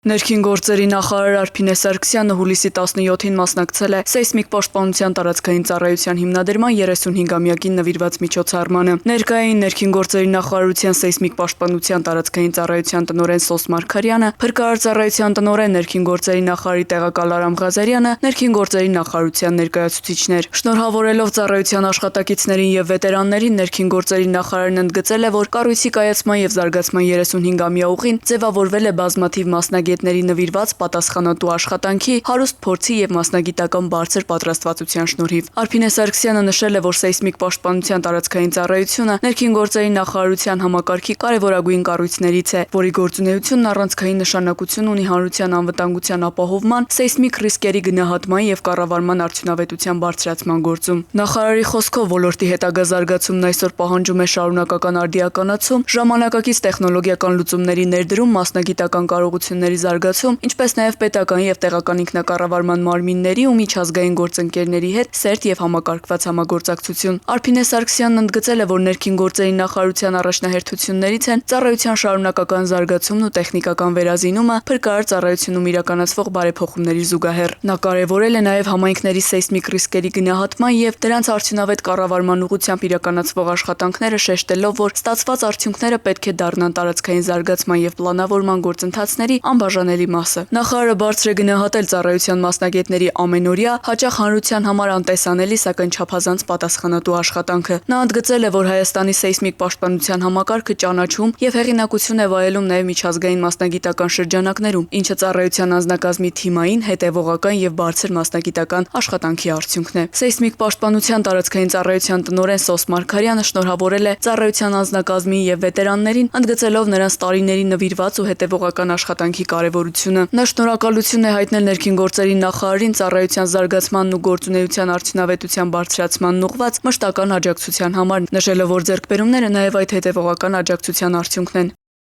Ներքին գործերի նախարար Արփինե Սարգսյանը հուլիսի 17-ին մասնակցել է սեյսմիկ պաշտպանության տարածքային ծառայության հիմնադրման 35-ամյակին նվիրված միջոցառմանը։ Ներկային ներքին գործերի նախարարության սեյսմիկ պաշտպանության տարածքային ծառայության տնօրեն Սոս Մարգարյանը, փրկարար ծառայության տնօրեն ներքին գործերի նախարարի տեղակալ Արամ Ղազարյանը, ներքին գործերի նախարարության ներկայացուցիչներ։ Շնորհավորելով ծառայության աշխատակիցներին եւ վետերաններին, ներքին գործերի նախարարն ընդգծել է, որ կառույցի կայացման եւ զարգացման 35-ամյա ուղին ձևավորվել է բազմաթիվ մասնագետների նվիրված պատասխանատու աշխատանքի, հարուստ փորձի եւ մասնագիտական բարձր պատրաստվածության շնորհիվ։ Արփինե Սարգսյանը նշել է, որ սեյսմիկ պաշտպանության տարածքային ծառայությունը ներքին գործերի նախարարության համակարգի կարևորագույն կառույցներից է, որի գործունեությունն առանցքային նշանակություն ունի հանրության անվտանգության ապահովման, սեյսմիկ ռիսկերի գնահատման եւ կառավարման արդյունավետության բարձրացման գործում։ Նախարարի խոսքով ոլորտի հետագա զարգացումն այսօր պահանջում է շարունակական արդիականացում, ժամանակակից տեխնոլոգիական լուծումների ներդրում, մասնագիտական կարողությունների զարգացում, ինչպես նաև պետական եւ տեղական ինքնակառավարման մարմինների ու միջազգային գործընկերների հետ սերտ եւ համակարգված համագործակցություն։ Արփինե Սարգսյանն ընդգծել է, որ ներքին գործերի նախարարության առաջնահերթություններից են ծառայության շարունակական զարգացումն ու տեխնիկական վերազինումը, փրկարար ծառայությունում իրականացվող բարեփոխումների զուգահեռ։ Նա կարևորել է նաև համայնքների սեյսմիկ ռիսկերի գնահատման եւ դրանց արդյունավետ կառավարման ուղղությամբ իրականացվող աշխատանքները, շեշտելով, որ ստացված արդյունքները պետք է դառնան տարածքային զարգացման եւ պլանավորման գործընթացների անբաժանելի մասը։ Նախարարը բարձր է գնահատել ծառայության մասնագետների ամենօրյա, հաճախ հանրության համար անտեսանելի, սակայն չափազանց պատասխանատու աշխատանքը։ Նա ընդգծել է, որ Հայաստանի սեյսմիկ պաշտպանության համակարգը ճանաչում եւ հեղինակություն է վայելում նաեւ միջազգային մասնագիտական շրջանակներում, ինչը ծառայության անձնակազմի թիմային, հետևողական եւ բարձր մասնագիտական աշխատանքի արդյունքն է։ Սեյսմիկ պաշտպանության տարածքային ծառայության տնօրեն Սոս Մարգարյանը շնորհավորել է ծառայության անձնակազմին եւ վետերաններին, ընդգծելով նրանց տարիների նվիրված ու հետևողական աշխատանքի կարևորությունը։ Նա շնորհակալություն է հայտնել ներքին գործերի նախարարին ծառայության զարգացմանն ու գործունեության արդյունավետության բարձրացմանն ուղղված մշտական աջակցության համար, նշելով, որ ձեռքբերումները նաև այդ հետևողական աջակցության արդյունքն են։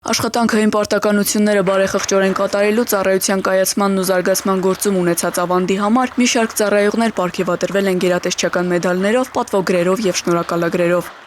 Աշխատանքային պարտականությունները բարեխղճորեն կատարելու ծառայության կայացմանն ու զարգացման գործում ունեցած ավանդի համար մի շարք ծառայողներ պարգևատրվել են գերատեսչական մեդալներով, պատվոգրերով եւ շնորհակալագրերով։